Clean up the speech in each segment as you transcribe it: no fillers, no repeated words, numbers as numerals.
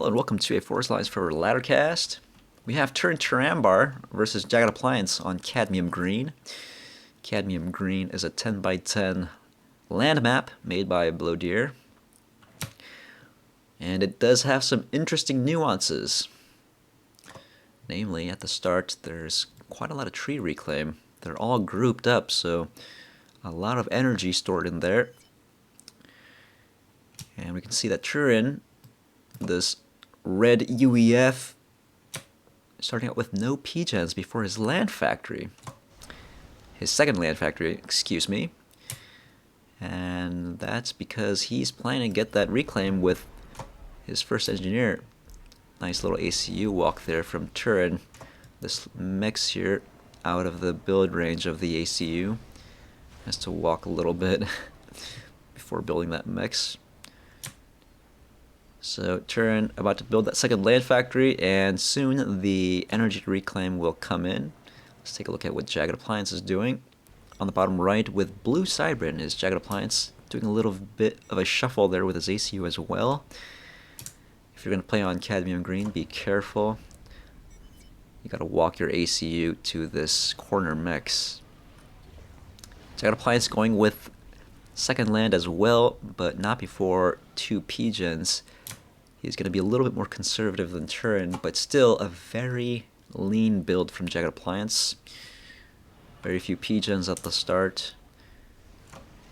Hello and welcome to a Forest Lines for Laddercast. We have Turinturambar versus JaggedAppliance on Cadmium Green. Cadmium Green is a 10 by 10 land map made by Blowdeer. And it does have some interesting nuances. Namely, at the start, there's quite a lot of tree reclaim. They're all grouped up, so a lot of energy stored in there. And we can see that Turin, this red UEF, starting out with no P-gens before his land factory. His second land factory, excuse me. And that's because he's planning to get that reclaim with his first engineer. Nice little ACU walk there from Turin. This mech's here out of the build range of the ACU. Has to walk a little bit before building that mechs. So Turin about to build that second land factory, and soon the energy reclaim will come in. Let's take a look at what JaggedAppliance is doing. On the bottom right with blue Cybrin is JaggedAppliance doing a little bit of a shuffle there with his ACU as well. If you're going to play on Cadmium Green, be careful. You got to walk your ACU to this corner mix. JaggedAppliance going with second land as well, but not before 2 P-gens. He's going to be a little bit more conservative than Turin, but still a very lean build from JaggedAppliance. Very few P-gens at the start.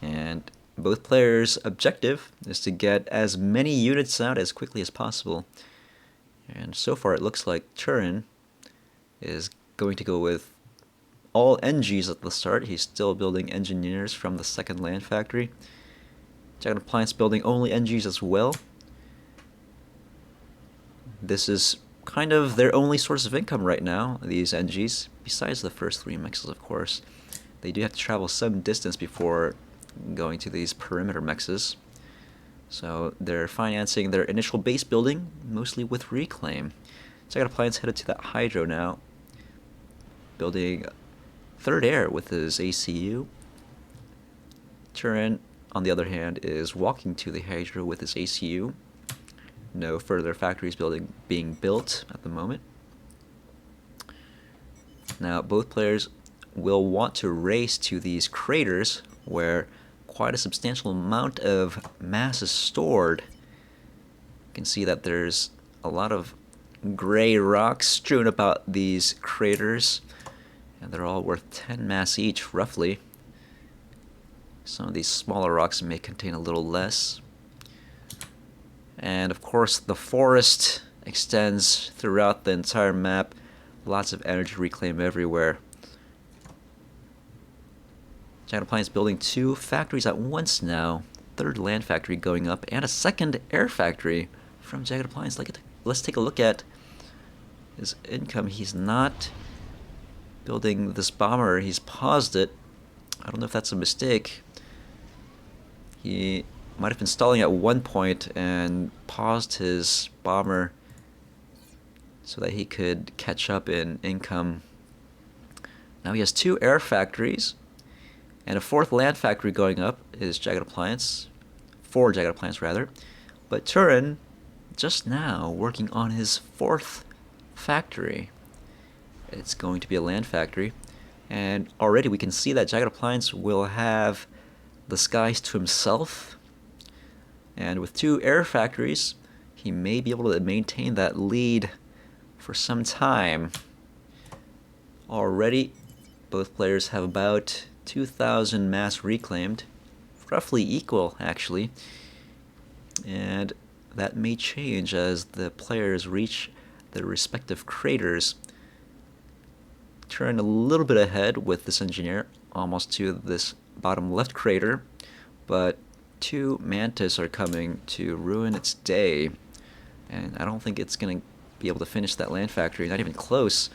And both players' objective is to get as many units out as quickly as possible. And so far it looks like Turin is going to go with all NGs at the start. He's still building engineers from the second land factory. JaggedAppliance building only NGs as well. This is kind of their only source of income right now, these NGs, besides the first 3 mexes, of course. They do have to travel some distance before going to these perimeter mexes. So they're financing their initial base building mostly with reclaim. JaggedAppliance headed to that hydro now, building third air with his ACU. Turin, on the other hand, is walking to the hydro with his ACU. No further factories being built at the moment. Now both players will want to race to these craters where quite a substantial amount of mass is stored. You can see that there's a lot of gray rocks strewn about these craters, and they're all worth 10 mass each, roughly. Some of these smaller rocks may contain a little less. And of course the forest extends throughout the entire map. Lots of energy reclaim everywhere. JaggedAppliance building 2 factories at once now. Third land factory going up, and a second air factory from JaggedAppliance. Let's take a look at his income. He's not building this bomber. He's paused it. I don't know if that's a mistake. He might have been stalling at one point and paused his bomber so that he could catch up in income. Now he has 2 air factories, and a 4th land factory going up is JaggedAppliance. 4 JaggedAppliance rather. But Turin, just now, working on his 4th factory. It's going to be a land factory. And already we can see that JaggedAppliance will have the skies to himself. And with 2 air factories, he may be able to maintain that lead for some time. Already, both players have about 2,000 mass reclaimed, roughly equal actually, and that may change as the players reach their respective craters. Turn a little bit ahead with this engineer, almost to this bottom left crater, but 2 mantis are coming to ruin its day, and I don't think it's going to be able to finish that land factory, not even close,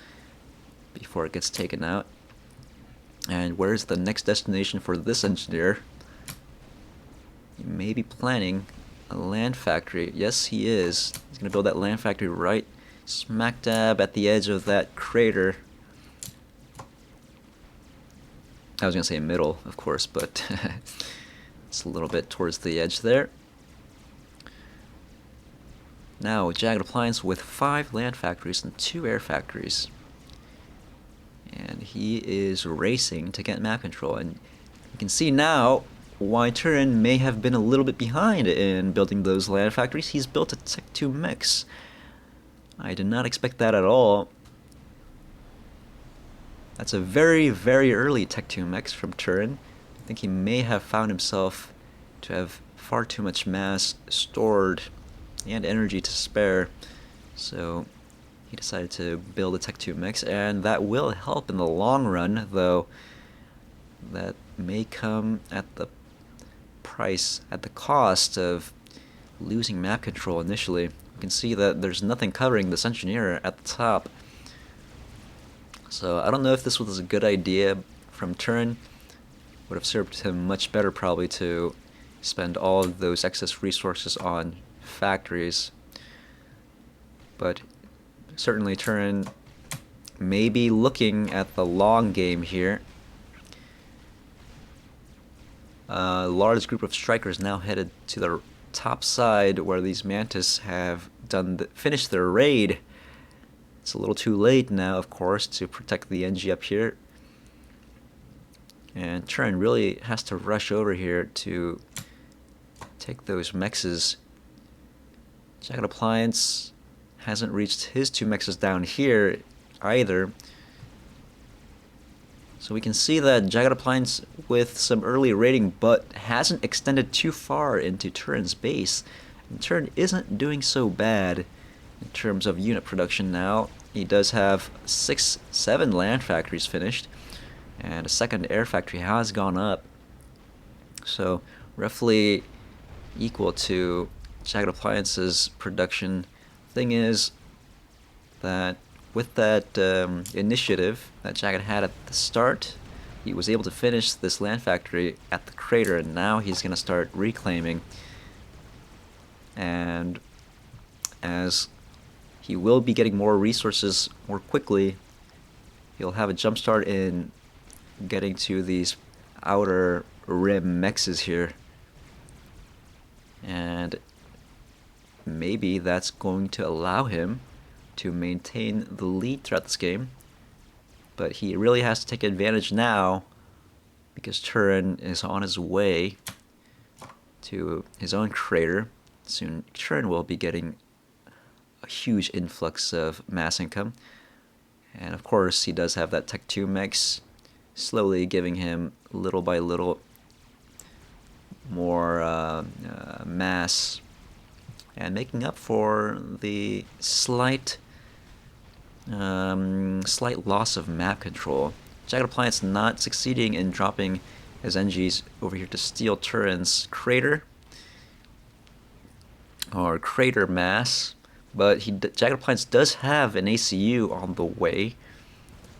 before it gets taken out. And where's the next destination for this engineer? He may be planning a land factory. Yes, he is. He's going to build that land factory right smack dab at the edge of that crater. I was going to say middle, of course, but it's a little bit towards the edge there. Now, JaggedAppliance with 5 land factories and 2 air factories. And he is racing to get map control. And you can see now why Turin may have been a little bit behind in building those land factories. He's built a Tech 2 mix. I did not expect that at all. That's a very, very early Tech 2 mix from Turin. I think he may have found himself to have far too much mass stored and energy to spare. So he decided to build a Tech 2 mix, and that will help in the long run, though that may come at the price, at the cost of losing map control initially. You can see that there's nothing covering this engineer at the top. So I don't know if this was a good idea from Turin. Would have served him much better probably to spend all of those excess resources on factories. But certainly Turin may be looking at the long game here. A large group of strikers now headed to the top side where these Mantis have finished their raid. It's a little too late now, of course, to protect the NG up here. And Turin really has to rush over here to take those mexes. JaggedAppliance hasn't reached his 2 mexes down here either. So we can see that JaggedAppliance with some early raiding, but hasn't extended too far into Turin's base. And Turin isn't doing so bad in terms of unit production now. He does have 7 land factories finished, and a second air factory has gone up. So roughly equal to JaggedAppliance's production. Thing is that with that initiative that Jagged had at the start, he was able to finish this land factory at the crater, and now he's going to start reclaiming. And as he will be getting more resources more quickly, he'll have a jump start in getting to these outer rim mexes here. And maybe that's going to allow him to maintain the lead throughout this game. But he really has to take advantage now because Turin is on his way to his own crater. Soon Turin will be getting a huge influx of mass income. And of course he does have that Tech 2 mix, slowly giving him little by little more mass, and making up for the slight loss of map control. JaggedAppliance not succeeding in dropping his NGs over here to steal Turin's crater, or crater mass, but JaggedAppliance does have an ACU on the way.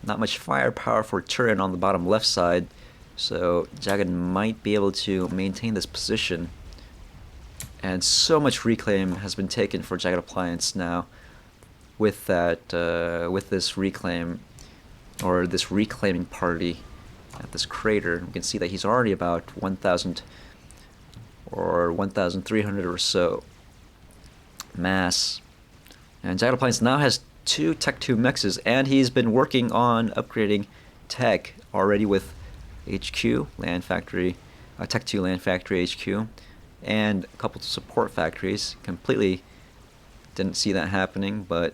Not much firepower for Turin on the bottom left side, so Jagged might be able to maintain this position. And so much reclaim has been taken for JaggedAppliance now with this reclaim, or this reclaiming party at this crater. You can see that he's already about 1,000 or 1,300 or so mass. And JaggedAppliance now has 2 Tech 2 mexes, and he's been working on upgrading tech already with HQ, land factory, Tech 2 land factory HQ, and a couple of support factories. Completely didn't see that happening, but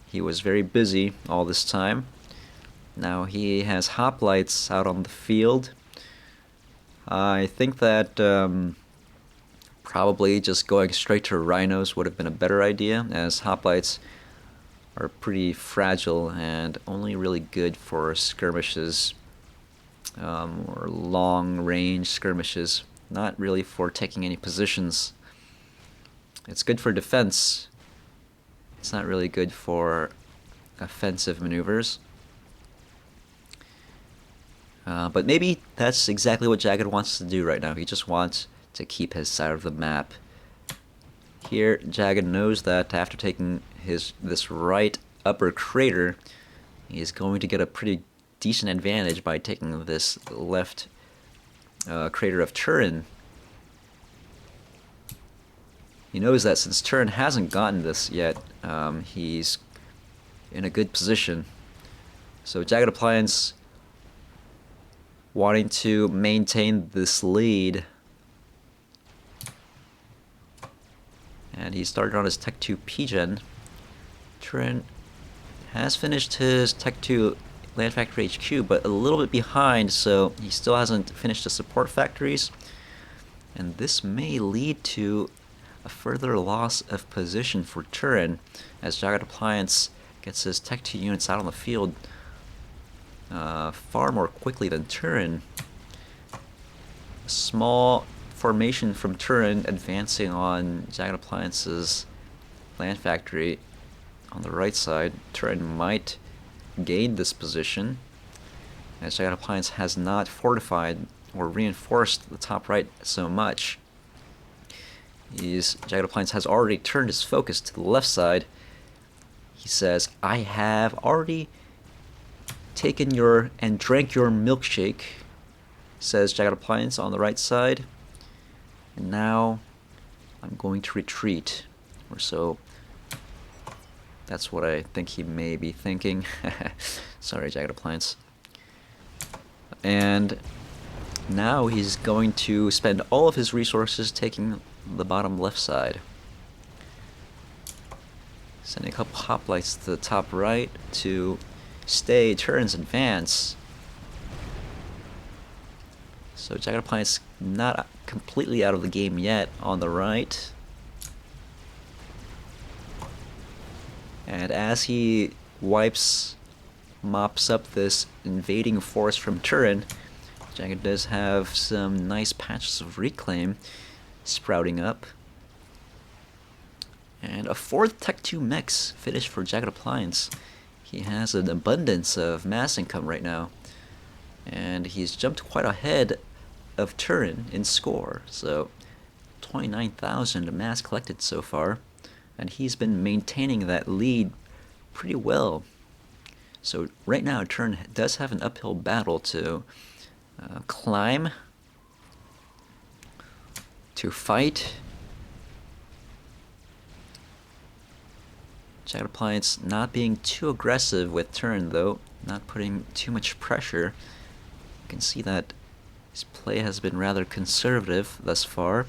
he was very busy all this time. Now he has hoplites out on the field. I think that probably just going straight to rhinos would have been a better idea, as hoplites are pretty fragile and only really good for skirmishes, or long range skirmishes, not really for taking any positions. It's good for defense. It's not really good for offensive maneuvers. But maybe that's exactly what Jagged wants to do right now. He just wants to keep his side of the map. Here, Jagged knows that after taking this right upper crater, he's going to get a pretty decent advantage by taking this left crater of Turin. He knows that since Turin hasn't gotten this yet, he's in a good position. So JaggedAppliance wanting to maintain this lead. And he started on his Tech 2 P-Gen. Turin has finished his Tech 2 Land Factory HQ, but a little bit behind, so he still hasn't finished the support factories. And this may lead to a further loss of position for Turin, as JaggedAppliance gets his Tech 2 units out on the field far more quickly than Turin. A small formation from Turin advancing on JaggedAppliance's land factory on the right side. Turin might gain this position, as JaggedAppliance has not fortified or reinforced the top right so much. JaggedAppliance has already turned his focus to the left side. He says, I have already taken your and drank your milkshake, says JaggedAppliance on the right side. And now I'm going to retreat. Or so. That's what I think he may be thinking. Sorry, JaggedAppliance. And now he's going to spend all of his resources taking the bottom left side. Sending a couple hoplites to the top right to stay Turin's advance. So JaggedAppliance not completely out of the game yet on the right. And as he mops up this invading force from Turin, Jagged does have some nice patches of reclaim sprouting up. And a fourth Tech 2 mix finish for JaggedAppliance. He has an abundance of mass income right now, and he's jumped quite ahead of Turin in score. So 29,000 mass collected so far, and he's been maintaining that lead pretty well. So right now Turin does have an uphill battle to climb, to fight. JaggedAppliance not being too aggressive with Turin though, not putting too much pressure. You can see that his play has been rather conservative thus far.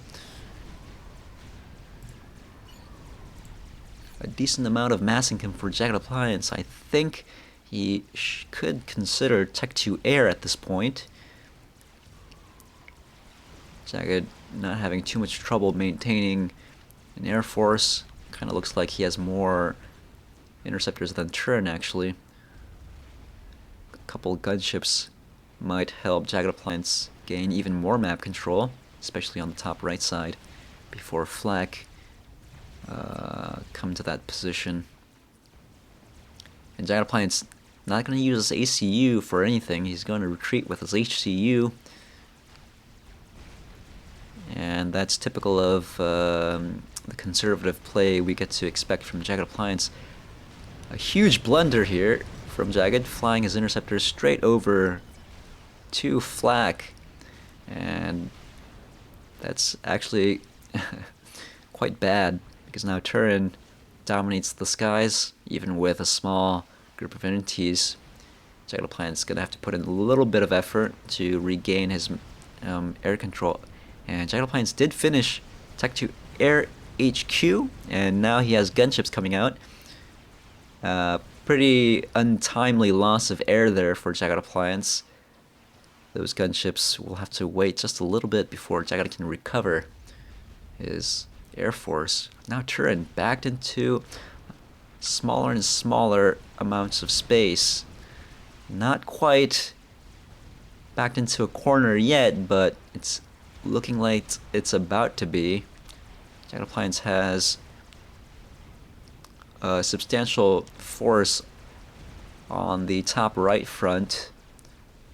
A decent amount of mass income for JaggedAppliance. I think he could consider Tech 2 Air at this point. Jagged not having too much trouble maintaining an air force. Kind of looks like he has more interceptors than Turin actually. A couple gunships might help JaggedAppliance gain even more map control, especially on the top right side, before Flak come to that position. And JaggedAppliance not going to use his ACU for anything. He's going to retreat with his HCU. And that's typical of the conservative play we get to expect from JaggedAppliance. A huge blunder here from Jagged, flying his interceptors straight over to Flak. And that's actually quite bad, because now Turin dominates the skies, even with a small group of entities. JaggedAppliance is going to have to put in a little bit of effort to regain his air control. And JaggedAppliance did finish Tech 2 Air HQ, and now he has gunships coming out. Pretty untimely loss of air there for JaggedAppliance. Those gunships will have to wait just a little bit before Jagged can recover his air force. Now Turin backed into smaller and smaller amounts of space. Not quite backed into a corner yet, but it's looking like it's about to be. JaggedAppliance has a substantial force on the top right front,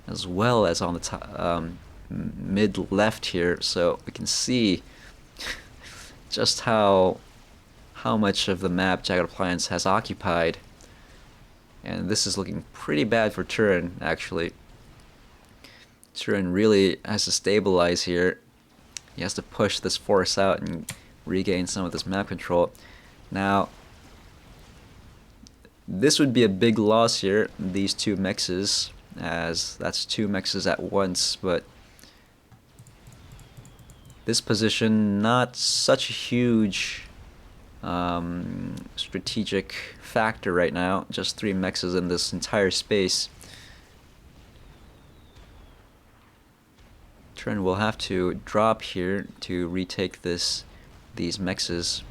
as well as on the top mid left here, so we can see just how much of the map JaggedAppliance has occupied. And this is looking pretty bad for Turin, actually. Turin really has to stabilize here. He has to push this force out and regain some of this map control. Now, this would be a big loss here, these two mexes, as that's two mexes at once, but this position, not such a huge strategic factor right now, just 3 mexes in this entire space. Turin will have to drop here to retake these mexes,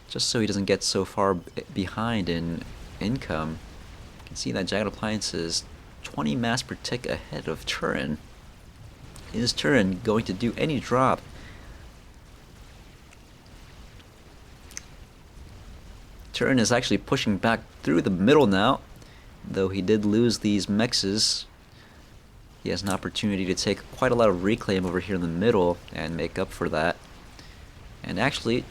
just so he doesn't get so far behind in income. You can see that JaggedAppliance is 20 mass per tick ahead of Turin. Is Turin going to do any drop? Turin is actually pushing back through the middle now, though he did lose these mexes. He has an opportunity to take quite a lot of reclaim over here in the middle and make up for that. And actually,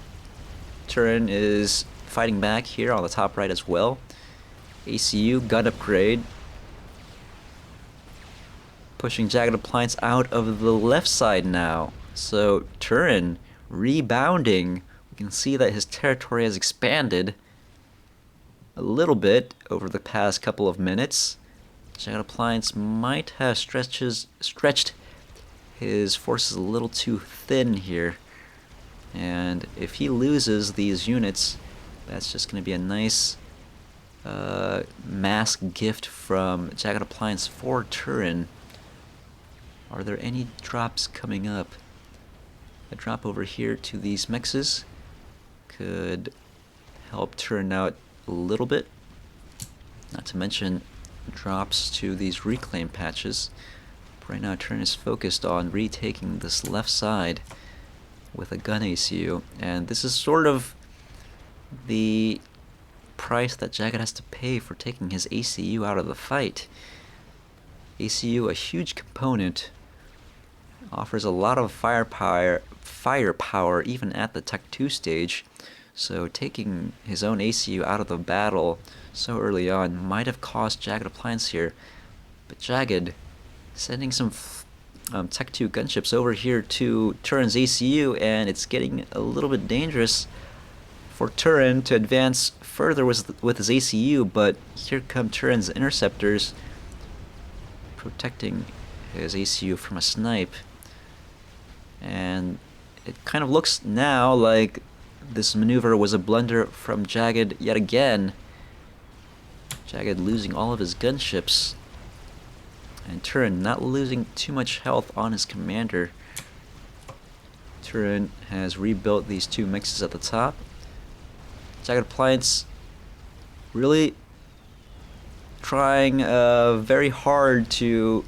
Turin is fighting back here on the top right as well. ACU gun upgrade, pushing JaggedAppliance out of the left side now. So Turin rebounding. We can see that his territory has expanded a little bit over the past couple of minutes. JaggedAppliance might have stretched his forces a little too thin here. And if he loses these units, that's just going to be a nice mass gift from JaggedAppliance for Turin. Are there any drops coming up? A drop over here to these mexes could help Turin out a little bit. Not to mention drops to these reclaim patches. But right now Turin is focused on retaking this left side with a gun ACU, and this is sort of the price that Jagged has to pay for taking his ACU out of the fight. ACU, a huge component, offers a lot of firepower even at the Tech 2 stage, so taking his own ACU out of the battle so early on might have cost JaggedAppliance here. But Jagged sending some Tech 2 gunships over here to Turin's ACU, and it's getting a little bit dangerous for Turin to advance further with his ACU, but here come Turin's interceptors protecting his ACU from a snipe. And it kind of looks now like this maneuver was a blunder from Jagged yet again. Jagged losing all of his gunships, and Turin not losing too much health on his commander. Turin has rebuilt these 2 mexes at the top. JaggedAppliance really trying very hard to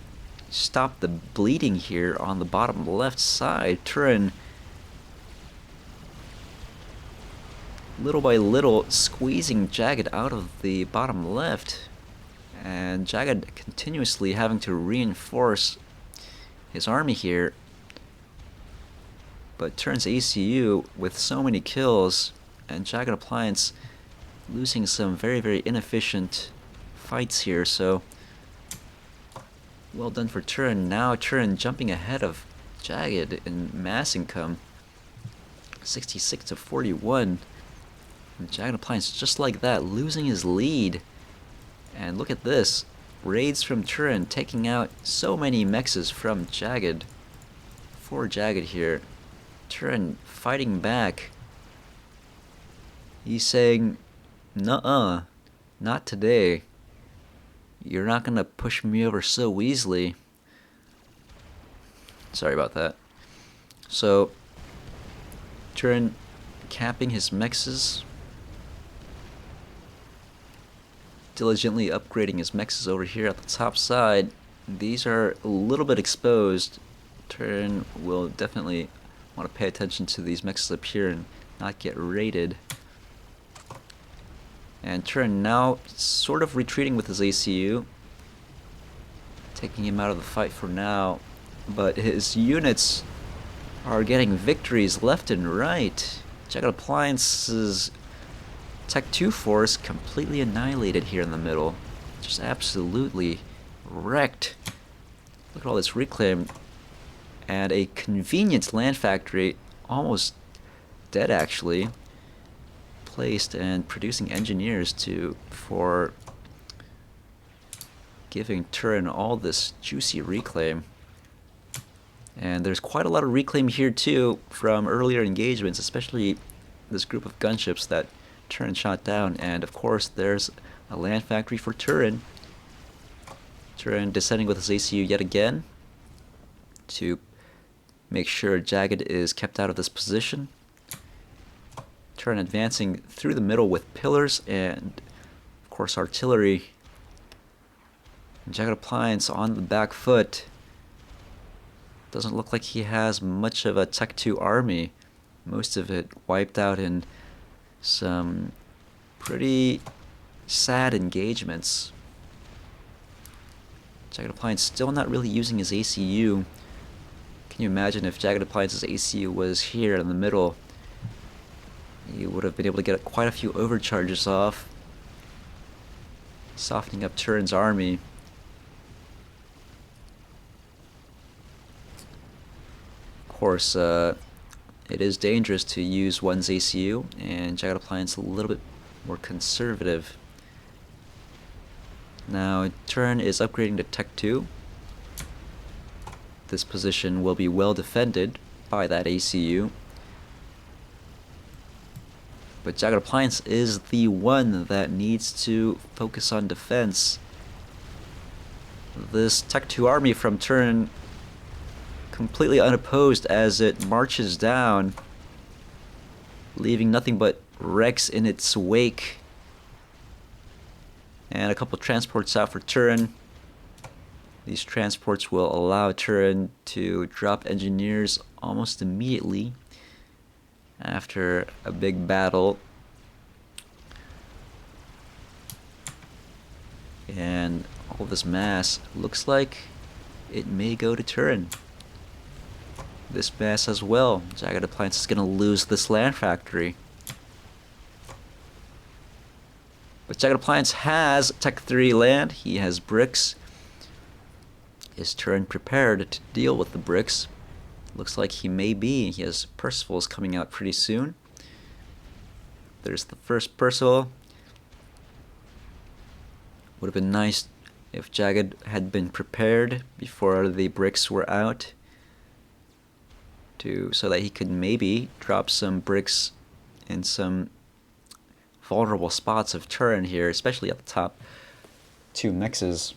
stop the bleeding here on the bottom left side. Turin little by little squeezing Jagged out of the bottom left, and Jagged continuously having to reinforce his army here. But Turin's ACU with so many kills, and JaggedAppliance losing some very, very inefficient fights here, so well done for Turin. Now Turin jumping ahead of Jagged in mass income, 66 to 41. And JaggedAppliance just like that, losing his lead. And look at this, raids from Turin taking out so many mexes from Jagged. For Jagged here, Turin fighting back. He's saying, nuh-uh, not today. You're not gonna push me over so easily. Sorry about that. So, Turin capping his mexes, diligently upgrading his mexes over here at the top side. These are a little bit exposed. Turin will definitely want to pay attention to these mexes up here and not get raided. And Turin now sort of retreating with his ACU, taking him out of the fight for now, but his units are getting victories left and right. JaggedAppliance's Tech 2 force completely annihilated here in the middle. Just absolutely wrecked. Look at all this reclaim. And a convenient land factory almost dead actually, placed and producing engineers for giving Turin all this juicy reclaim. And there's quite a lot of reclaim here too from earlier engagements, especially this group of gunships that Turin shot down. And of course there's a land factory for Turin. Turin descending with his ACU yet again to make sure Jagged is kept out of this position. Turin advancing through the middle with pillars and of course artillery. JaggedAppliance on the back foot. Doesn't look like he has much of a Tech 2 army. Most of it wiped out in some pretty sad engagements. JaggedAppliance still not really using his ACU. Can you imagine if JaggedAppliance's ACU was here in the middle? He would have been able to get quite a few overcharges off, softening up Turin's army. Of course, it is dangerous to use one's ACU, and JaggedAppliance a little bit more conservative. Now, Turin is upgrading to Tech 2. This position will be well defended by that ACU. But JaggedAppliance is the one that needs to focus on defense. This Tech 2 army from Turin completely unopposed as it marches down, leaving nothing but wrecks in its wake. And a couple transports out for Turin. These transports will allow Turin to drop engineers almost immediately after a big battle. And all this mass looks like it may go to Turin. This mass as well. JaggedAppliance is going to lose this land factory. But JaggedAppliance has Tech 3 land. He has bricks. Is Turin prepared to deal with the bricks? Looks like he may be. He has Percival's coming out pretty soon. There's the first Percival. Would have been nice if Jagged had been prepared before the bricks were out, so that he could maybe drop some bricks in some vulnerable spots of Turin here, especially at the top 2 mexes,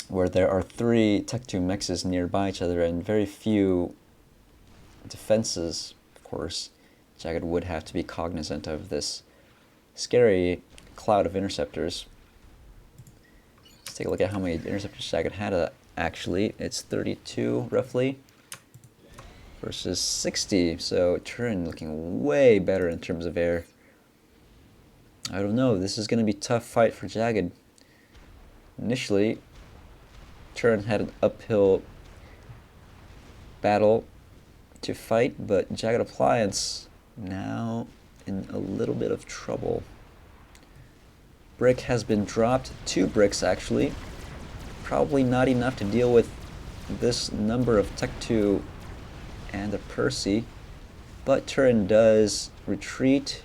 where there are 3 Tech 2 mexes nearby each other and very few defenses. Of course, Jagged would have to be cognizant of this scary cloud of interceptors. Let's take a look at how many interceptors Jagged had. Actually, it's 32 roughly versus 60, so Turin looking way better in terms of air. I don't know, this is going to be a tough fight for Jagged. Initially, Turin had an uphill battle to fight, but JaggedAppliance now in a little bit of trouble. Brick has been dropped, 2 bricks actually. Probably not enough to deal with this number of Tech 2 and a Percy, but Turin does retreat.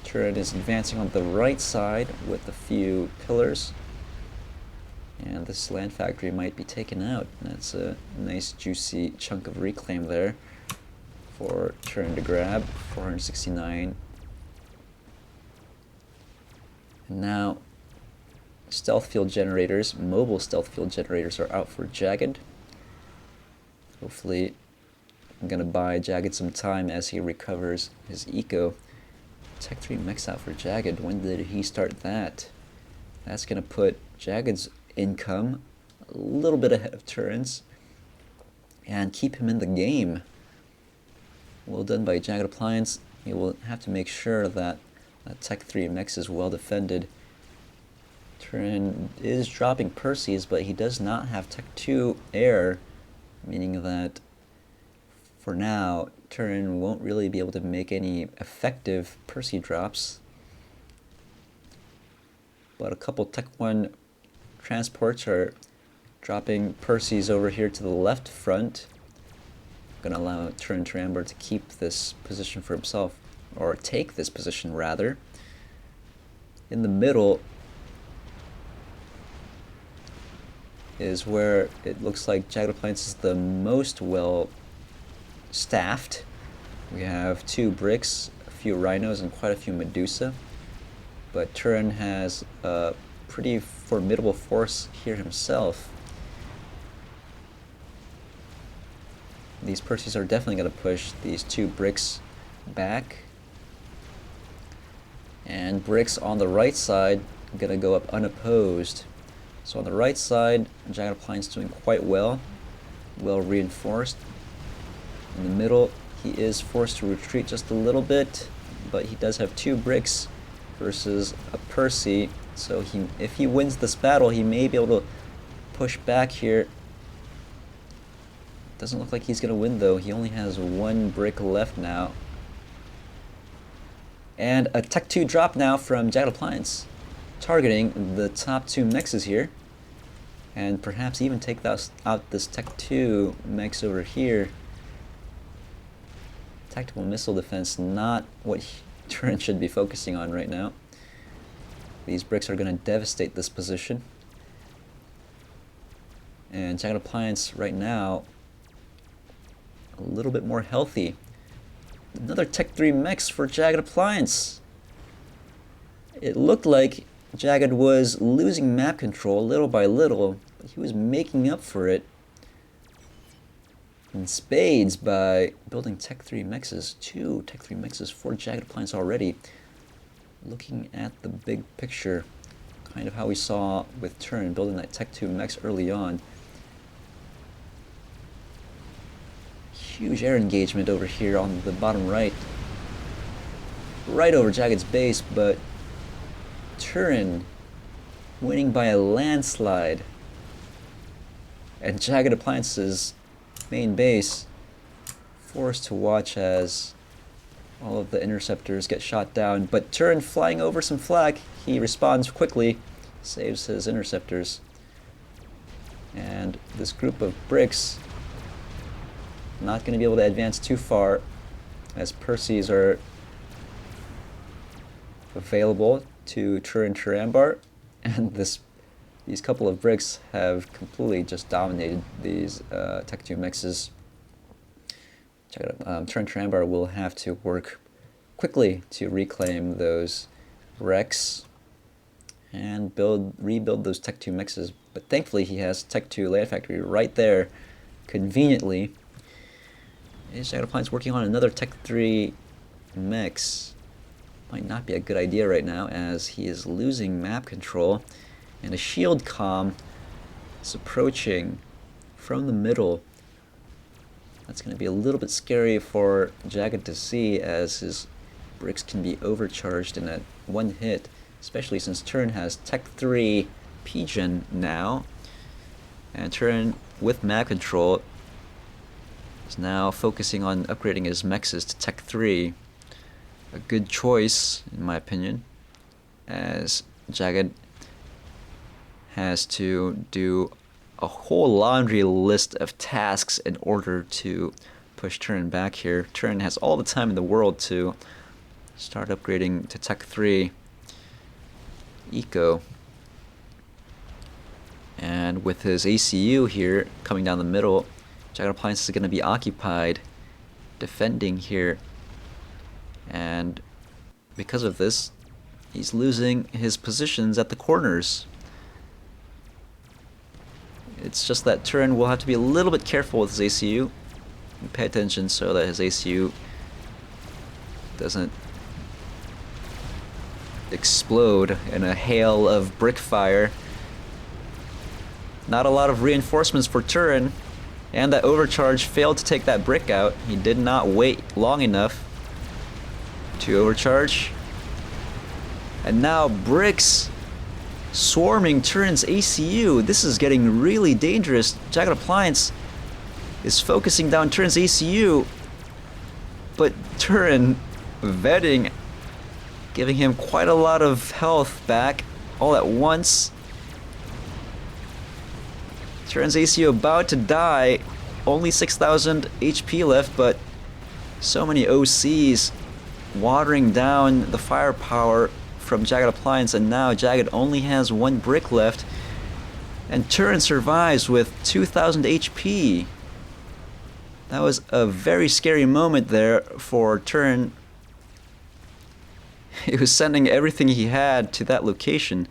Turin is advancing on the right side with a few pillars, and this land factory might be taken out. That's a nice juicy chunk of reclaim there for Turin to grab. 469. And now stealth field generators, mobile stealth field generators are out for Jagged. Hopefully I'm gonna buy Jagged some time as he recovers his eco. Tech 3 mechs out for Jagged. When did he start that? That's gonna put Jagged's income a little bit ahead of Turin's and keep him in the game. Well done by JaggedAppliance. He will have to make sure that Tech 3 mechs is well defended. Turin is dropping Percy's, but he does not have Tech 2 air, meaning that for now Turin won't really be able to make any effective Percy drops. But a couple Tech 1 transports are dropping Percy's over here to the left front. Gonna allow Turinturambar to keep this position for himself, or take this position rather. In the middle is where it looks like JaggedAppliance is the most well staffed. We have 2 bricks, a few rhinos, and quite a few Medusa. But Turin has a pretty formidable force here himself. These Perseus are definitely going to push these 2 bricks back. And bricks on the right side are going to go up unopposed. So on the right side, JaggedAppliance doing quite well reinforced. In the middle, he is forced to retreat just a little bit, but he does have 2 bricks versus a Percy. So if he wins this battle, he may be able to push back here. Doesn't look like he's going to win though. He only has 1 brick left now. And a Tech 2 drop now from JaggedAppliance, targeting the top 2 mexes here. And perhaps even take out this Tech 2 mex over here. Tactical missile defense, not what Turin should be focusing on right now. These bricks are going to devastate this position. And JaggedAppliance right now a little bit more healthy. Another Tech 3 mex for JaggedAppliance. It looked like Jagged was losing map control little by little, but he was making up for it in spades by building Tech 3 mexes. 2 Tech 3 mexes for JaggedAppliance already. Looking at the big picture, kind of how we saw with Turin building that Tech 2 mex early on. Huge air engagement over here on the bottom right. Right over Jagged's base, but Turin winning by a landslide. And JaggedAppliance's main base forced to watch as all of the interceptors get shot down. But Turin flying over some flak, he responds quickly, saves his interceptors. And this group of bricks not going to be able to advance too far, as Perseus are available to Turinturambar, and these couple of bricks have completely just dominated these Tech 2 mexes. Turinturambar will have to work quickly to reclaim those wrecks and rebuild those Tech 2 mexes. But thankfully he has Tech 2 Land Factory right there, conveniently. Is JaggedAppliance working on another Tech 3 mex? Might not be a good idea right now, as he is losing map control, and a shield comm is approaching from the middle. That's going to be a little bit scary for Jagged to see, as his bricks can be overcharged in a 1 hit, especially since Turin has Tech 3 Pigeon now. And Turin, with map control, is now focusing on upgrading his mexes to Tech 3. A good choice, in my opinion, as Jagged has to do a whole laundry list of tasks in order to push Turin back here. Turin has all the time in the world to start upgrading to Tech 3 Eco. And with his ACU here coming down the middle, JaggedAppliance is going to be occupied defending here. And because of this, he's losing his positions at the corners. It's just that Turin will have to be a little bit careful with his ACU and pay attention so that his ACU doesn't explode in a hail of brick fire. Not a lot of reinforcements for Turin, and that overcharge failed to take that brick out. He did not wait long enough to overcharge. And now bricks swarming Turin's ACU. This is getting really dangerous. JaggedAppliance is focusing down Turin's ACU, but Turin vetting, giving him quite a lot of health back all at once. Turin's ACU about to die, only 6,000 HP left, but so many OCs watering down the firepower from JaggedAppliance, and now Jagged only has 1 brick left, and Turin survives with 2,000 HP. That was a very scary moment there for Turin. He was sending everything he had to that location,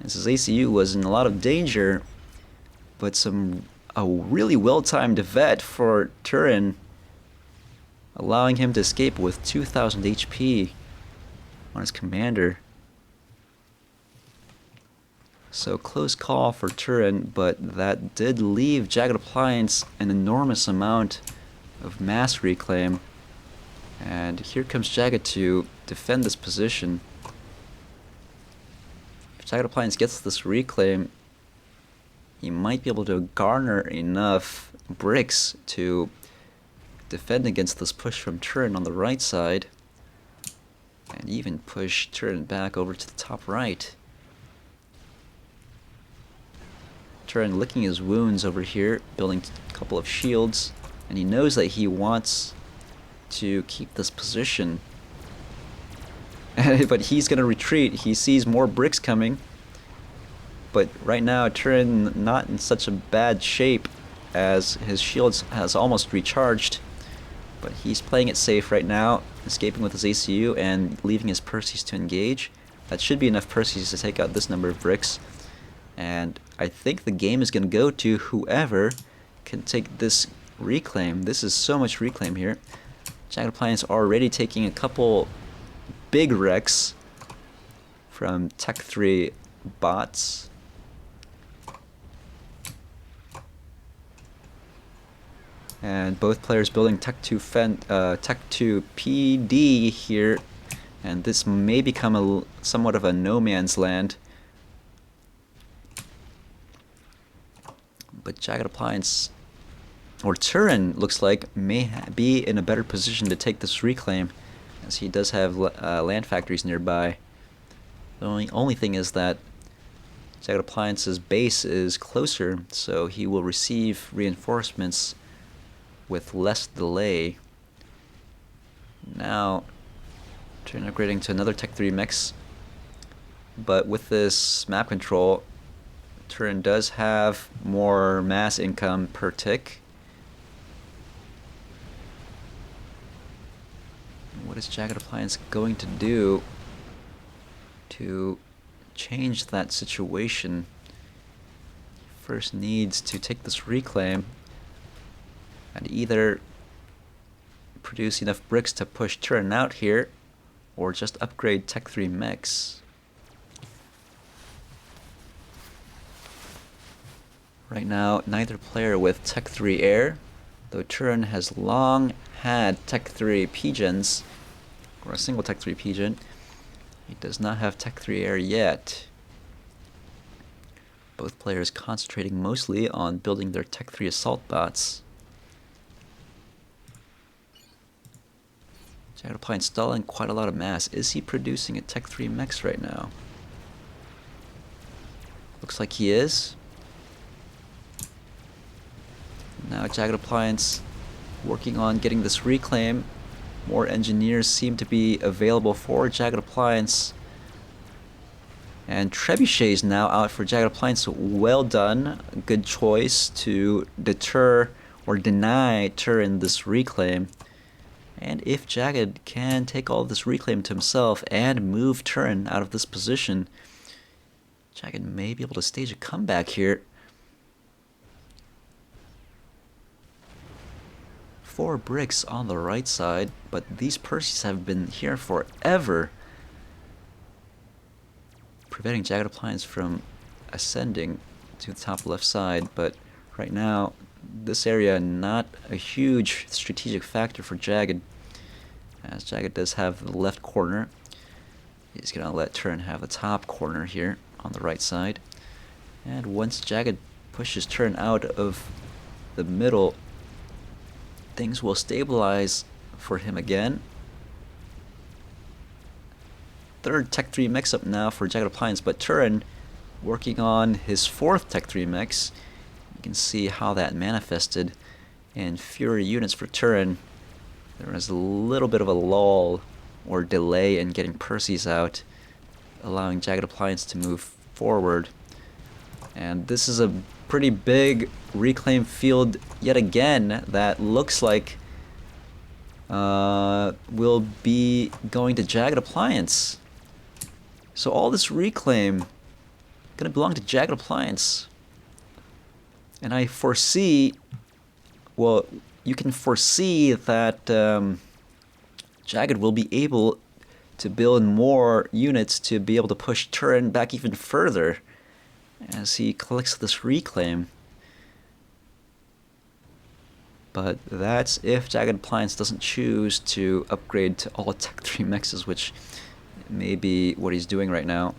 as his ACU was in a lot of danger, but a really well-timed vet for Turin, allowing him to escape with 2,000 HP on his commander. So close call for Turin, but that did leave JaggedAppliance an enormous amount of mass reclaim. And here comes Jagged to defend this position. If JaggedAppliance gets this reclaim, he might be able to garner enough bricks to defend against this push from Turin on the right side, and even push Turin back over to the top right. Turin licking his wounds over here, building a couple of shields, and he knows that he wants to keep this position. But he's going to retreat. He sees more bricks coming. But right now, Turin not in such a bad shape, as his shields has almost recharged. But he's playing it safe right now, escaping with his ACU and leaving his Perseus to engage. That should be enough Perseus to take out this number of bricks. And I think the game is going to go to whoever can take this reclaim. This is so much reclaim here. JaggedAppliance already taking a couple big wrecks from Tech 3 bots. And both players building Tech 2 PD here, and this may become somewhat of a no man's land. But JaggedAppliance, or Turin, looks like may be in a better position to take this reclaim, as he does have land factories nearby. The only thing is that JaggedAppliance's base is closer, so he will receive reinforcements with less delay. Now, Turin upgrading to another Tech 3 mix, but with this map control, Turin does have more mass income per tick. What is JaggedAppliance going to do to change that situation? First needs to take this reclaim and either produce enough bricks to push Turin out here, or just upgrade Tech 3 mechs. Right now, neither player with Tech 3 air, though Turin has long had Tech 3 pigeons, or a single Tech 3 pigeon. He does not have Tech 3 air yet. Both players concentrating mostly on building their Tech 3 assault bots. JaggedAppliance installing quite a lot of mass. Is he producing a Tech 3 mechs right now? Looks like he is. Now JaggedAppliance working on getting this reclaim. More engineers seem to be available for JaggedAppliance. And Trebuchet is now out for JaggedAppliance. Well done. Good choice to deter or deny Turin this reclaim. And if Jagged can take all of this reclaim to himself and move Turin out of this position, Jagged may be able to stage a comeback here. 4 bricks on the right side, but these Perseus have been here forever, preventing JaggedAppliance from ascending to the top left side. But right now, this area not a huge strategic factor for Jagged, as Jagged does have the left corner. He's going to let Turin have the top corner here on the right side. And once Jagged pushes Turin out of the middle, things will stabilize for him again. Third Tech 3 mix up now for JaggedAppliance, but Turin working on his 4th Tech 3 mix. You can see how that manifested in fewer units for Turin. There was a little bit of a lull or delay in getting Percy's out, allowing JaggedAppliance to move forward. And this is a pretty big reclaim field yet again that looks like will be going to JaggedAppliance. So all this reclaim gonna belong to JaggedAppliance. And I foresee, well, you can foresee that Jagged will be able to build more units to be able to push Turin back even further as he collects this reclaim. But that's if JaggedAppliance doesn't choose to upgrade to all Tech 3 mexes, which may be what he's doing right now.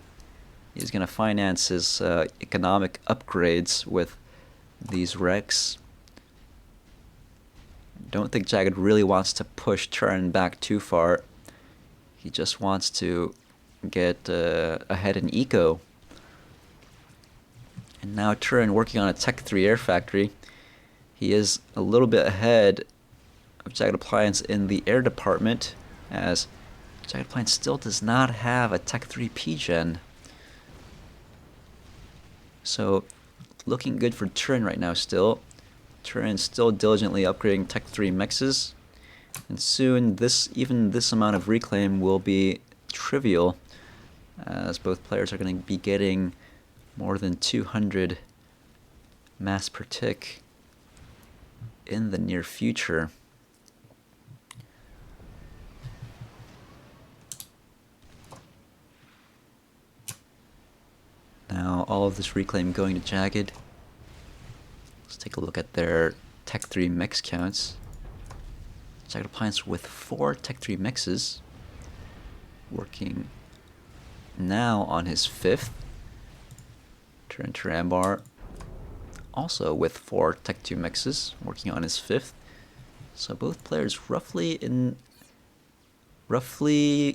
He's going to finance his economic upgrades with these wrecks. Don't think Jagged really wants to push Turin back too far. He just wants to get ahead in eco. And now Turin working on a Tech 3 air factory. He is a little bit ahead of JaggedAppliance in the air department, as JaggedAppliance still does not have a Tech 3 P-Gen. So, looking good for Turin right now still. Turin's still diligently upgrading Tech 3 mexes. And soon, even this amount of reclaim will be trivial, as both players are going to be getting more than 200 mass per tick in the near future. Now all of this reclaim going to Jagged. Let's take a look at their Tech 3 mix counts. JaggedAppliance with 4 Tech 3 mixes, working now on his 5th. Turinturambar also with 4 Tech 2 mixes, working on his 5th. So both players roughly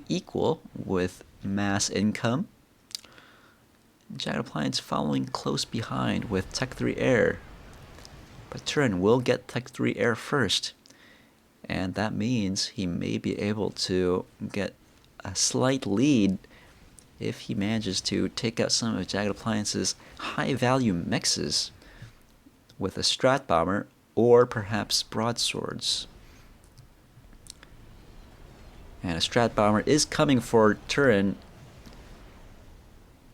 equal with mass income. JaggedAppliance following close behind with Tech 3 Air. But Turin will get Tech 3 Air first. And that means he may be able to get a slight lead if he manages to take out some of JaggedAppliance's high-value mixes with a Strat Bomber or perhaps broadswords. And a Strat Bomber is coming for Turin.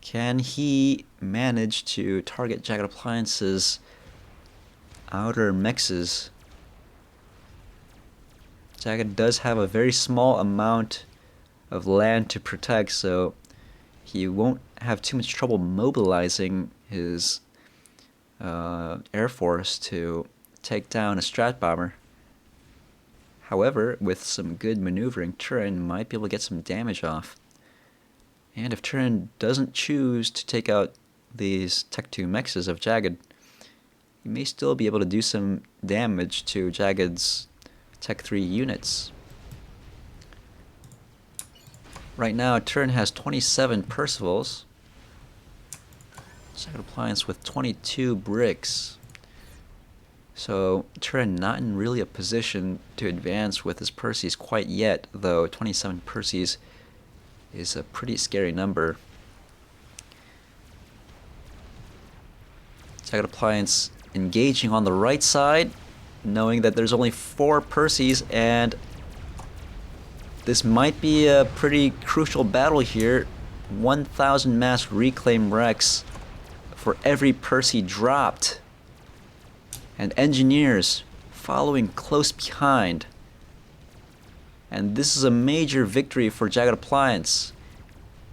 Can he manage to target JaggedAppliance's outer mexes? Jagged does have a very small amount of land to protect, so he won't have too much trouble mobilizing his Air Force to take down a Strat Bomber. However, with some good maneuvering, Turin might be able to get some damage off. And if Turin doesn't choose to take out these Tech 2 mexes of Jagged, he may still be able to do some damage to Jagged's Tech 3 units. Right now, Turin has 27 Percivals. JaggedAppliance with 22 bricks. So Turin not in really a position to advance with his Percys quite yet, though 27 Percys is a pretty scary number. JaggedAppliance engaging on the right side, knowing that there's only 4 Percys, and this might be a pretty crucial battle here. 1,000 mass reclaim wrecks for every Percy dropped. And engineers following close behind. And this is a major victory for JaggedAppliance.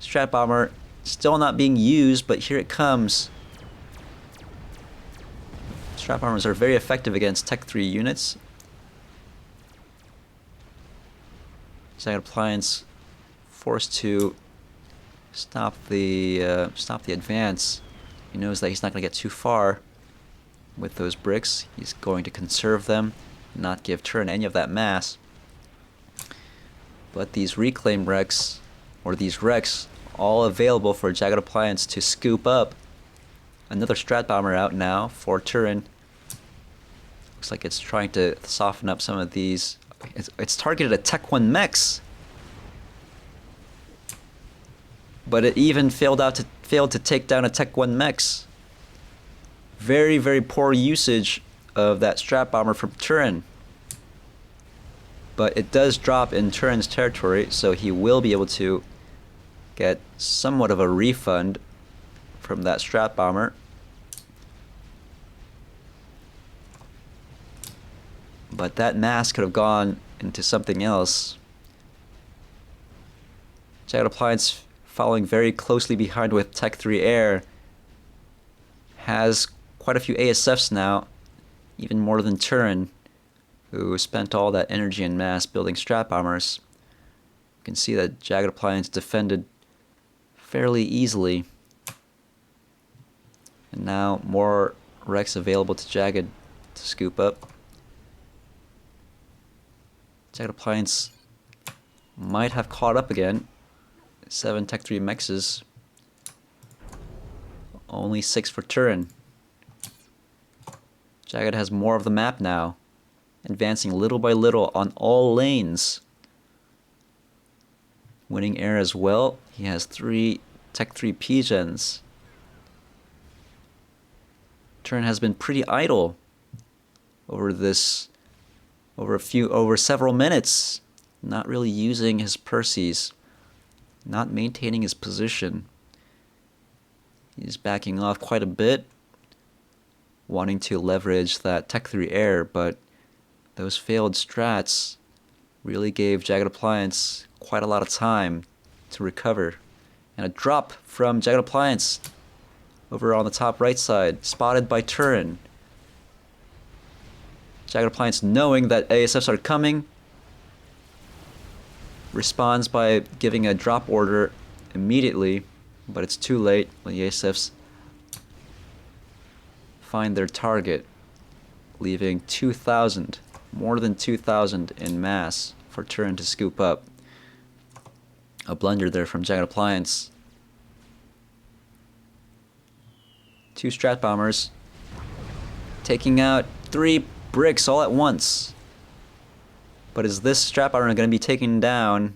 Strat Bomber still not being used, but here it comes. Strat Bombers are very effective against Tech 3 units. JaggedAppliance forced to stop the advance. He knows that he's not going to get too far with those bricks. He's going to conserve them, not give Turin any of that mass. But these reclaim wrecks, or these wrecks, all available for JaggedAppliance to scoop up. Another strat bomber out now for Turin. Looks like it's trying to soften up some of these. It's targeted at Tech 1 mechs. But it even failed to take down a Tech 1 mechs. Very, very poor usage of that strat bomber from Turin. But it does drop in Turin's territory, so he will be able to get somewhat of a refund from that strat bomber. But that mass could have gone into something else. JaggedAppliance, following very closely behind with Tech 3 Air, has quite a few ASFs now, even more than Turin, who spent all that energy and mass building strat bombers. You can see that JaggedAppliance defended fairly easily. And now more wrecks available to Jagged to scoop up. JaggedAppliance might have caught up again. 7 Tech 3 mexes. Only 6 for Turin. Jagged has more of the map now, advancing little by little on all lanes. Winning air as well. He has 3 Tech 3 P-gens. Turin has been pretty idle over several minutes, not really using his Perseus, not maintaining his position. He's backing off quite a bit, wanting to leverage that Tech 3 Air, but those failed strats really gave JaggedAppliance quite a lot of time to recover. And a drop from JaggedAppliance over on the top right side, spotted by Turin. JaggedAppliance, knowing that ASFs are coming, responds by giving a drop order immediately, but it's too late when the ASFs find their target, leaving 2,000, more than 2,000 in mass for Turin to scoop up. A blunder there from JaggedAppliance. 2 strat bombers taking out 3 bricks all at once. But is this strat bomber going to be taken down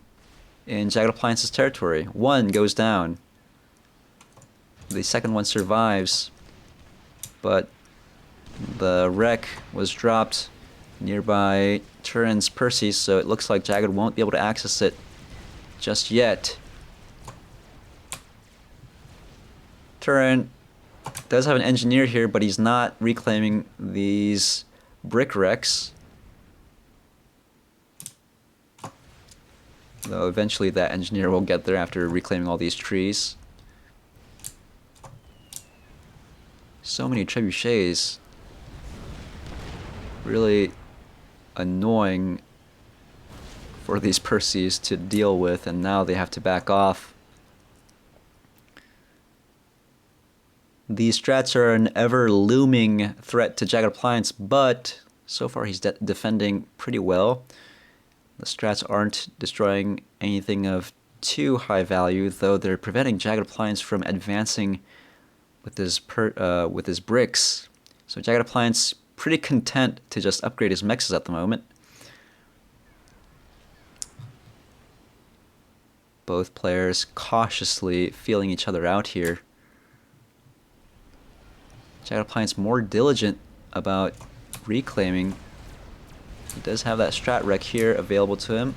in JaggedAppliance's territory? 1 goes down. The second one survives, but the wreck was dropped nearby Turin's Perseus, so it looks like Jagged won't be able to access it just yet. Turin does have an engineer here, but he's not reclaiming these brick wrecks. Though eventually that engineer will get there after reclaiming all these trees. So many trebuchets. Really annoying for these Perseus to deal with, and now they have to back off. These strats are an ever-looming threat to JaggedAppliance, but so far he's defending pretty well. The strats aren't destroying anything of too high value, though they're preventing JaggedAppliance from advancing with his bricks. So JaggedAppliance pretty content to just upgrade his mexes at the moment. Both players cautiously feeling each other out here. JaggedAppliance more diligent about reclaiming. He does have that strat wreck here available to him.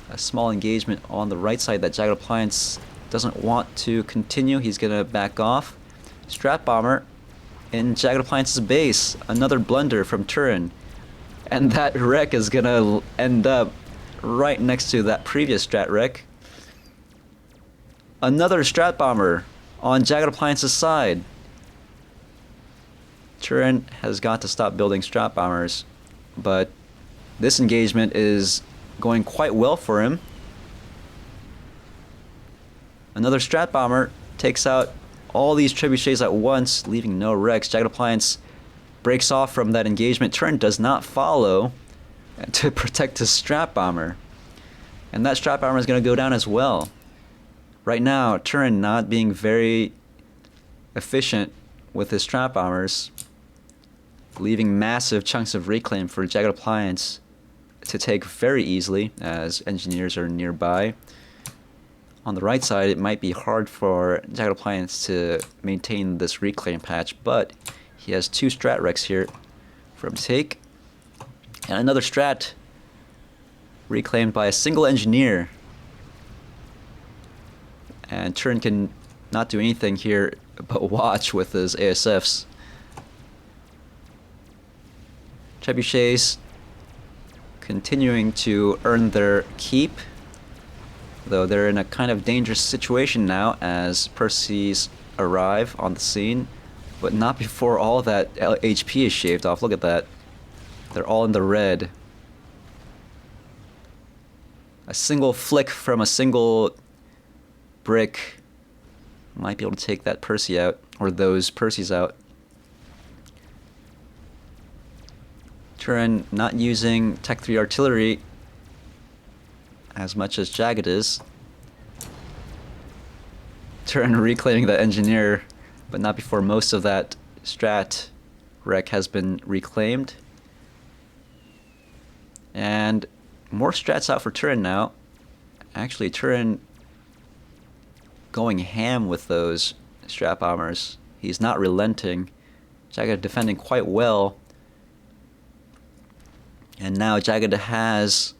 A small engagement on the right side that JaggedAppliance doesn't want to continue. He's going to back off. Strat bomber in JaggedAppliance's base. Another blunder from Turin. And that wreck is going to end up right next to that previous strat wreck. Another strat bomber on JaggedAppliance's side. Turin has got to stop building strat bombers, but this engagement is going quite well for him. Another strat bomber takes out all these trebuchets at once, leaving no wrecks. JaggedAppliance breaks off from that engagement. Turin does not follow to protect his strat bomber, and that strat bomber is going to go down as well. Right now, Turin not being very efficient with his trap bombers, leaving massive chunks of reclaim for JaggedAppliance to take very easily as engineers are nearby. On the right side, it might be hard for JaggedAppliance to maintain this reclaim patch, but he has 2 strat wrecks here from take, and another strat reclaimed by a single engineer. And Turin can not do anything here but watch with his ASFs. Trebuchets continuing to earn their keep, though they're in a kind of dangerous situation now as Percy's arrive on the scene, but not before all that HP is shaved off. Look at that. They're all in the red. A single flick from a single brick might be able to take that Percy out, or those Percys out. Turin not using Tech 3 artillery as much as Jagged is. Turin reclaiming that engineer, but not before most of that strat wreck has been reclaimed. And more strats out for Turin now. Actually, Turin going ham with those strat bombers. He's not relenting. Jagged defending quite well. And now Jagged has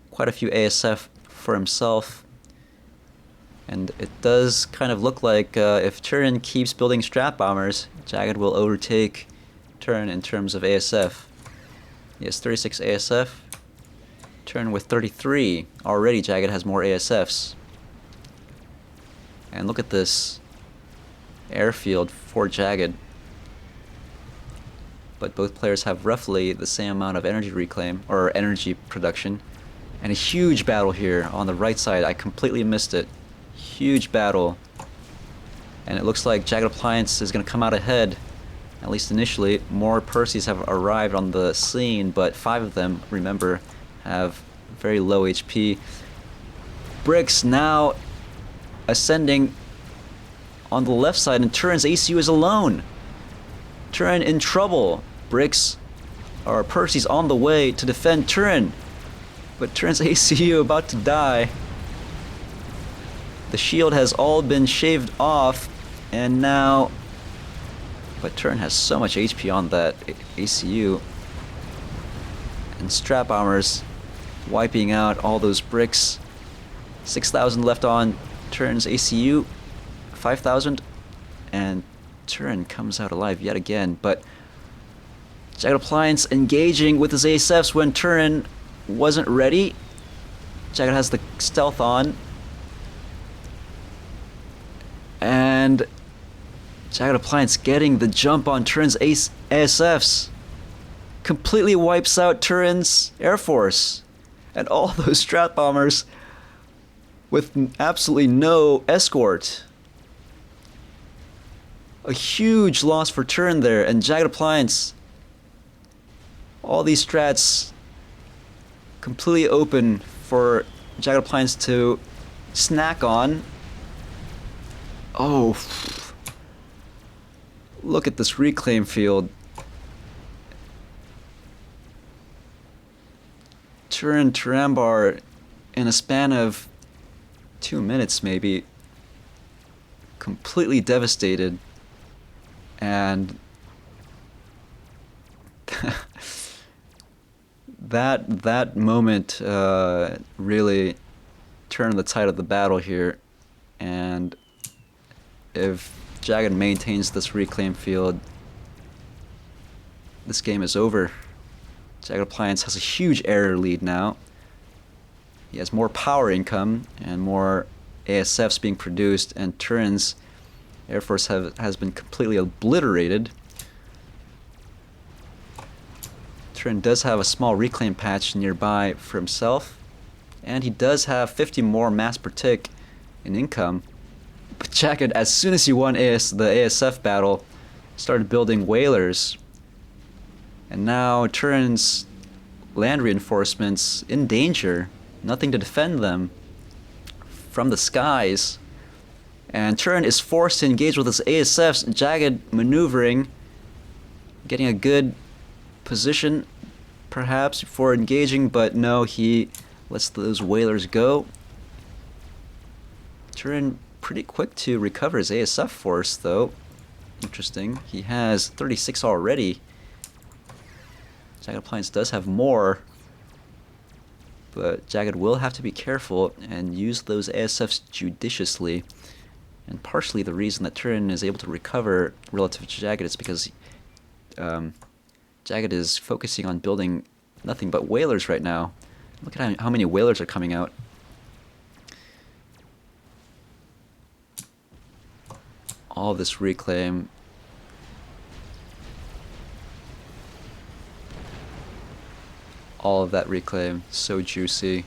quite a few ASF for himself. And it does kind of look like if Turin keeps building strat bombers, Jagged will overtake Turin in terms of ASF. He has 36 ASF. Turin with 33. Already Jagged has more ASFs. And look at this airfield for Jagged. But both players have roughly the same amount of energy reclaim, or energy production. And a huge battle here on the right side. I completely missed it. Huge battle. And it looks like JaggedAppliance is going to come out ahead, at least initially. More Percys have arrived on the scene, but 5 of them, remember, have very low HP. Bricks now ascending on the left side, and Turin's ACU is alone. Turin in trouble. Bricks or Percy's on the way to defend Turin, but Turin's ACU about to die. The shield has all been shaved off, and now, but Turin has so much HP on that ACU, and strat bombers wiping out all those bricks. 6,000 left on Turin's ACU, 5,000, and Turin comes out alive yet again. But JaggedAppliance engaging with his ASFs when Turin wasn't ready. Jagged has the stealth on, and JaggedAppliance getting the jump on Turin's ASFs completely wipes out Turin's Air Force and all those strat bombers with absolutely no escort. A huge loss for Turin there, and JaggedAppliance, all these strats completely open for JaggedAppliance to snack on. Oh, look at this reclaim field. Turinturambar in a span of 2 minutes maybe, completely devastated. And that moment really turned the tide of the battle here. And if Jagged maintains this reclaim field, this game is over. JaggedAppliance has a huge error lead now. He has more power income and more ASFs being produced, and Turin's Air Force has been completely obliterated. Turin does have a small reclaim patch nearby for himself, and he does have 50 more mass per tick in income. But Jagged, as soon as he won the ASF battle, started building whalers. And now Turin's land reinforcements in danger. Nothing to defend them from the skies. And Turin is forced to engage with his ASFs. Jagged maneuvering, getting a good position perhaps before engaging, but no, he lets those whalers go. Turin pretty quick to recover his ASF force though. Interesting. He has 36 already. JaggedAppliance does have more, but Jagged will have to be careful and use those ASFs judiciously. And partially the reason that Turin is able to recover relative to Jagged is because Jagged is focusing on building nothing but whalers right now. Look at how many whalers are coming out. All this reclaim. All of that reclaim, so juicy.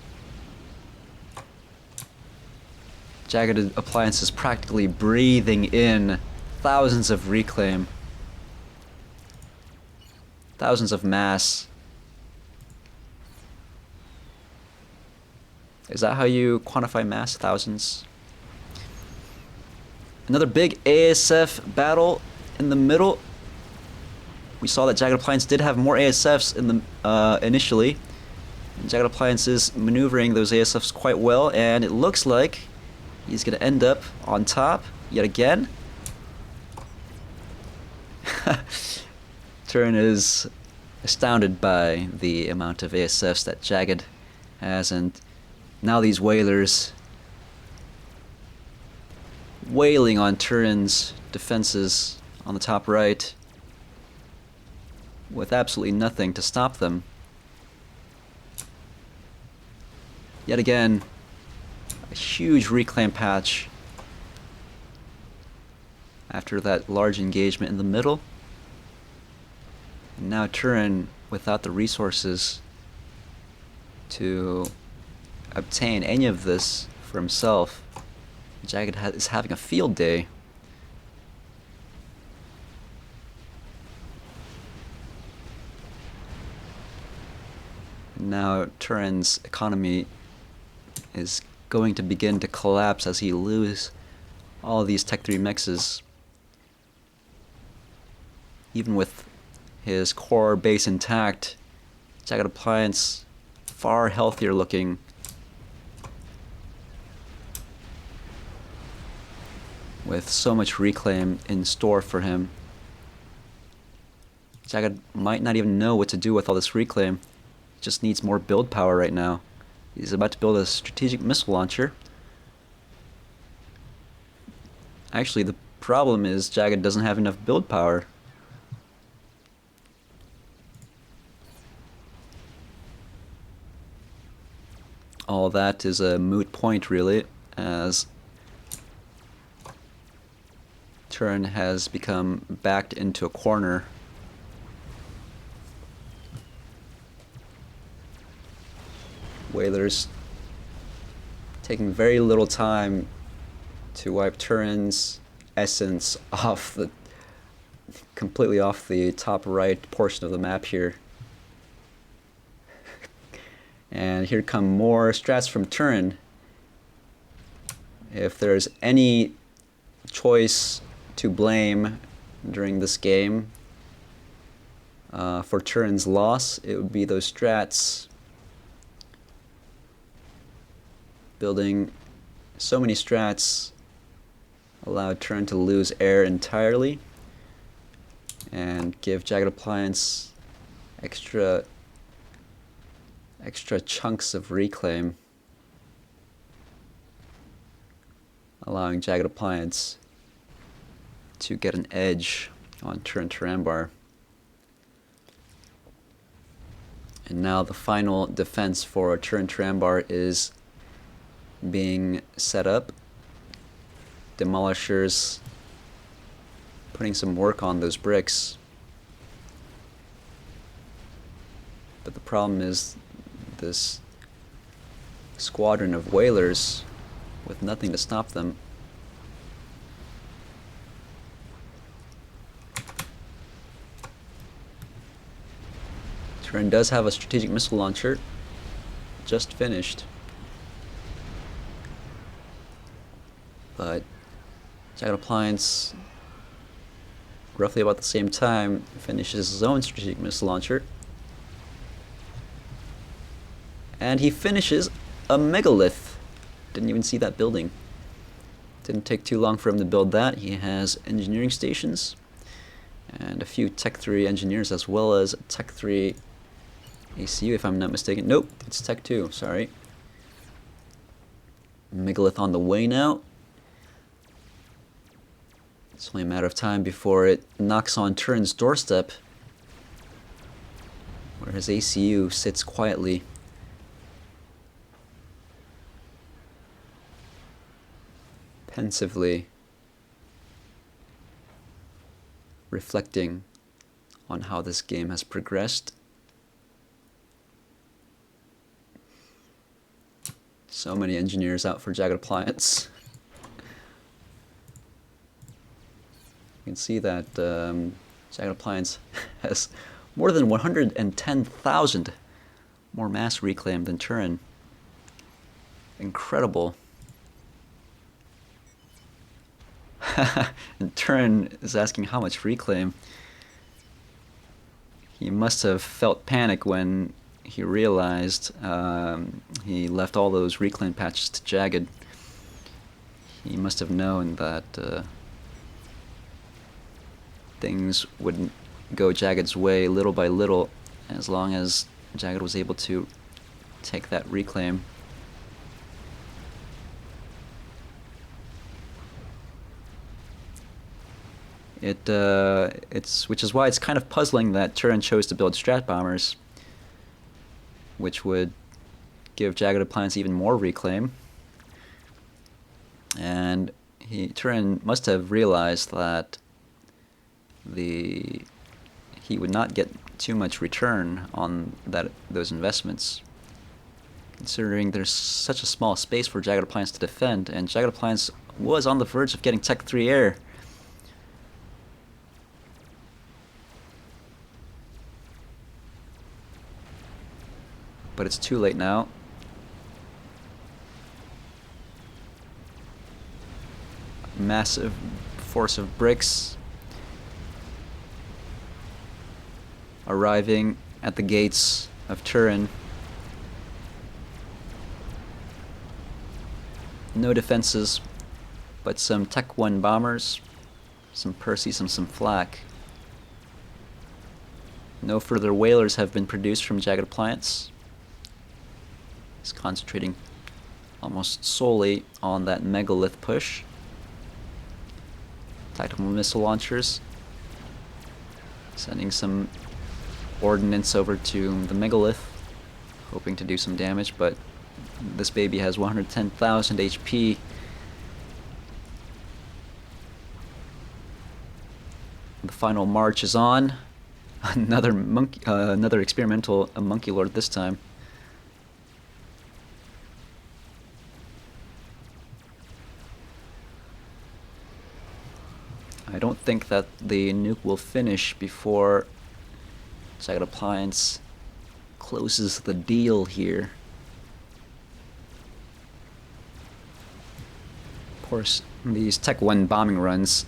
JaggedAppliance is practically breathing in thousands of reclaim. Thousands of mass. Is that how you quantify mass? Thousands? Another big ASF battle in the middle. We saw that JaggedAppliance did have more ASFs in the initially. JaggedAppliance is maneuvering those ASFs quite well, and it looks like he's going to end up on top yet again. Turin is astounded by the amount of ASFs that Jagged has, and now these whalers wailing on Turin's defenses on the top right with absolutely nothing to stop them. Yet again, a huge reclaim patch after that large engagement in the middle. And now Turin, without the resources to obtain any of this for himself, Jagged is having a field day. Now Turin's economy is going to begin to collapse as he loses all these Tech 3 mixes. Even with his core base intact, JaggedAppliance far healthier looking. With so much reclaim in store for him. Jagged might not even know what to do with all this reclaim. He just needs more build power right now. He's about to build a strategic missile launcher. Actually, the problem is Jagged doesn't have enough build power. All that is a moot point, really, as Turin has become backed into a corner. Whalers taking very little time to wipe Turin's essence off completely off the top right portion of the map here. And here come more strats from Turin. If there's any choice to blame during this game for Turin's loss, it would be those strats. Building so many strats allowed Turin to lose air entirely and give JaggedAppliance extra chunks of reclaim, allowing JaggedAppliance to get an edge on Turinturambar. And now the final defense for Turinturambar is being set up. Demolishers putting some work on those bricks. But the problem is this squadron of whalers with nothing to stop them. Turin does have a strategic missile launcher, just finished. But Jagged Appliance, roughly about the same time, finishes his own strategic missile launcher. And he finishes a megalith. Didn't even see that building. Didn't take too long for him to build that. He has engineering stations and a few Tech 3 engineers, as well as Tech 3 ACU, if I'm not mistaken. Nope, it's Tech 2, sorry. Megalith on the way now. It's only a matter of time before it knocks on Turin's doorstep, where his ACU sits quietly. Pensively reflecting on how this game has progressed. So many engineers out for Jagged Appliance. You can see that Jagged Appliance has more than 110,000 more mass reclaim than Turin. Incredible. And Turin is asking how much reclaim. He must have felt panic when he realized he left all those reclaim patches to Jagged. He must have known that things would go Jagged's way little by little, as long as Jagged was able to take that reclaim. Which is why it's kind of puzzling that Turin chose to build strat bombers, which would give Jagged Appliance even more reclaim. And Turin must have realized that he would not get too much return on those investments, considering there's such a small space for Jagged Appliance to defend, and Jagged Appliance was on the verge of getting Tech 3 air. But it's too late now. Massive force of bricks arriving at the gates of Turin. No defenses, but some Tech 1 bombers, some Perseus and some flak. No further whalers have been produced from Jagged Appliance. He's concentrating almost solely on that megalith push. Tactical missile launchers, sending some ordnance over to the megalith, hoping to do some damage, but this baby has 110,000 HP. The final march is on. Another experimental monkey lord this time. I don't think that the nuke will finish before Jagged Appliance closes the deal here. Of course, these Tech 1 bombing runs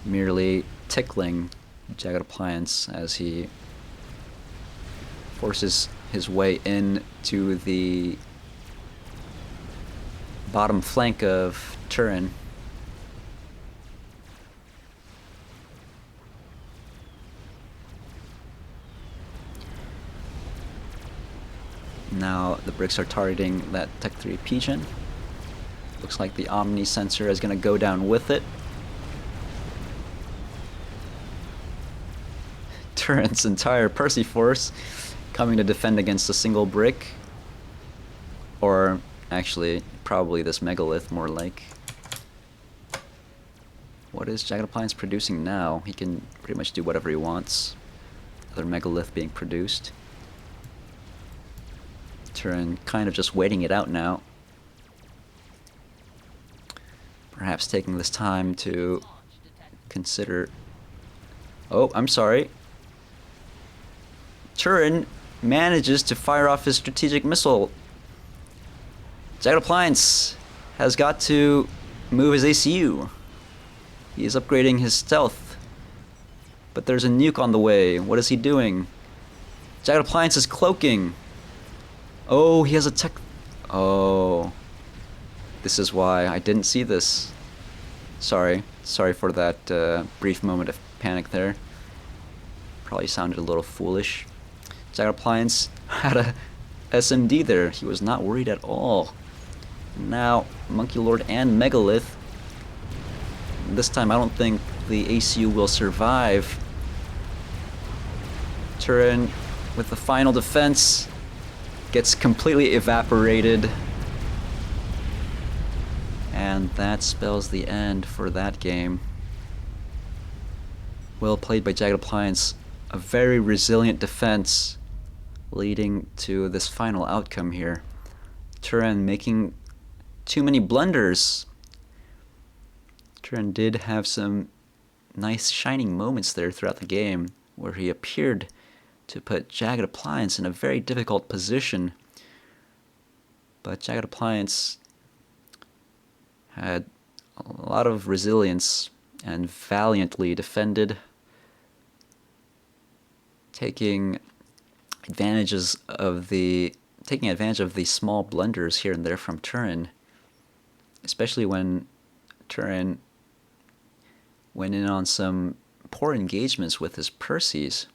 merely tickling Jagged Appliance as he forces his way in to the bottom flank of Turin. Now the bricks are targeting that Tech 3 Pigeon. Looks like the Omni sensor is going to go down with it. Turin's entire Percy force coming to defend against a single brick. Or actually, probably this megalith more like. What is Jagged Appliance producing now? He can pretty much do whatever he wants. Another megalith being produced. Turin kind of just waiting it out now. Perhaps taking this time to consider... Oh, I'm sorry. Turin manages to fire off his strategic missile. Jagged Appliance has got to move his ACU. He is upgrading his stealth. But there's a nuke on the way. What is he doing? JaggedAppliance is cloaking. Oh, he has a tech... Oh. This is why I didn't see this. Sorry. Sorry for that brief moment of panic there. Probably sounded a little foolish. JaggedAppliance had a SMD there. He was not worried at all. Now, Monkey Lord and Megalith. This time I don't think the ACU will survive. Turin with the final defense gets completely evaporated. And that spells the end for that game. Well played by JaggedAppliance. A very resilient defense leading to this final outcome here. Turin making too many blunders. Turin did have some nice shining moments there throughout the game where he appeared to put JaggedAppliance in a very difficult position. But JaggedAppliance had a lot of resilience and valiantly defended, taking advantage of the small blunders here and there from Turin, especially when Turin went in on some poor engagements with his Perseus,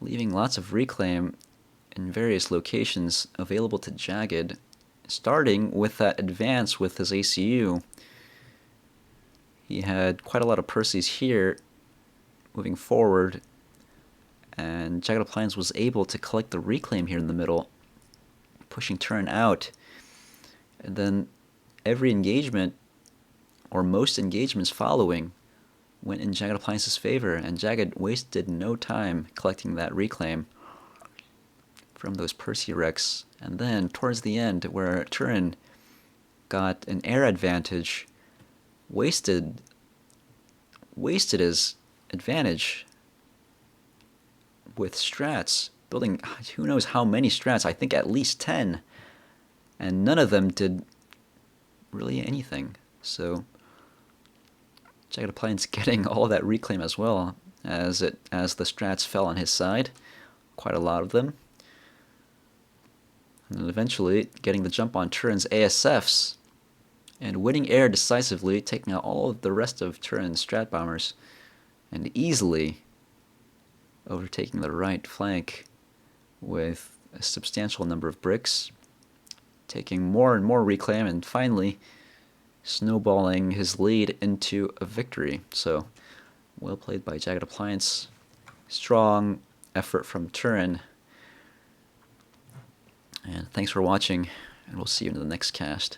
leaving lots of reclaim in various locations available to Jagged, starting with that advance with his ACU. He had quite a lot of Perseus here moving forward, and JaggedAppliance was able to collect the reclaim here in the middle, pushing Turin out. And then every engagement, or most engagements following, went in JaggedAppliance's favor, and Jagged wasted no time collecting that reclaim from those Percy wrecks. And then towards the end, where Turin got an air advantage, wasted his advantage with strats, building who knows how many strats, I think at least 10, and none of them did really anything. So JaggedAppliance getting all that reclaim as well, as the strats fell on his side, quite a lot of them. And then eventually getting the jump on Turin's ASFs and winning air decisively, taking out all of the rest of Turin's strat bombers and easily overtaking the right flank with a substantial number of bricks, taking more and more reclaim, and finally snowballing his lead into a victory. So, well played by JaggedAppliance. Strong effort from Turin. And thanks for watching, and we'll see you in the next cast.